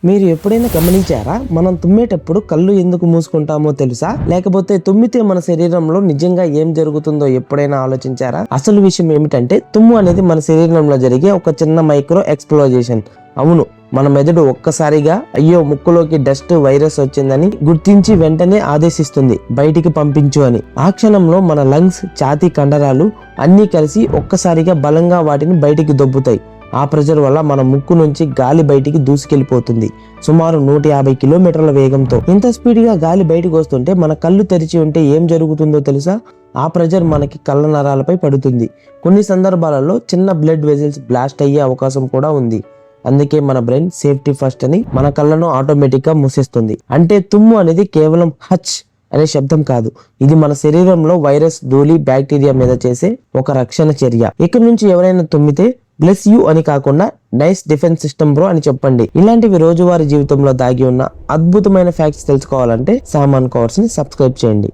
మీరు ఎప్పుడైనా గమనించారా, మనం తుమ్మేటప్పుడు కళ్ళు ఎందుకు మూసుకుంటామో తెలుసా? లేకపోతే తుమ్మితే మన శరీరంలో నిజంగా ఏం జరుగుతుందో ఎప్పుడైనా ఆలోచించారా? అసలు విషయం ఏమిటంటే, తుమ్ము అనేది మన శరీరంలో జరిగే ఒక చిన్న మైక్రో ఎక్స్ప్లోజేషన్. అవును, మన మెదడు ఒక్కసారిగా అయ్యో ముక్కులోకి డస్ట్ వైరస్ వచ్చిందని గుర్తించి వెంటనే ఆదేశిస్తుంది బయటికి పంపించు అని. ఆ క్షణంలో మన లంగ్స్, ఛాతీ కండరాలు అన్నీ కలిసి ఒక్కసారిగా బలంగా వాటిని బయటికి దొబ్బుతాయి. ఆ ప్రెజర్ వల్ల మన ముక్కు నుంచి గాలి బయటికి దూసుకెళ్లిపోతుంది, సుమారు 150 కిలోమీటర్ల వేగంతో. ఇంత స్పీడ్ గా గాలి బయటకు వస్తుంటే మన కళ్ళు తెరిచి ఉంటే ఏం జరుగుతుందో తెలుసా? ఆ ప్రెజర్ మనకి కళ్ళ నరాలపై పడుతుంది. కొన్ని సందర్భాలలో చిన్న బ్లడ్ వెజల్స్ బ్లాస్ట్ అయ్యే అవకాశం కూడా ఉంది. అందుకే మన బ్రెయిన్ సేఫ్టీ ఫస్ట్ అని మన కళ్ళను ఆటోమేటిక్ గా మూసేస్తుంది. అంటే తుమ్ము అనేది కేవలం హచ్ అనే శబ్దం కాదు, ఇది మన శరీరంలో వైరస్, ధూళి, బ్యాక్టీరియా మీద చేసే ఒక రక్షణ చర్య. ఇక్కడ నుంచి ఎవరైనా తుమ్మితే బ్లెస్ యూ అని కాకుండా నైస్ డిఫెన్స్ సిస్టమ్ బ్రో అని చెప్పండి. ఇలాంటివి రోజువారీ జీవితంలో దాగి ఉన్న అద్భుతమైన ఫ్యాక్ట్స్ తెలుసుకోవాలంటే సామాన్ కవర్స్ ని సబ్స్క్రైబ్ చేయండి.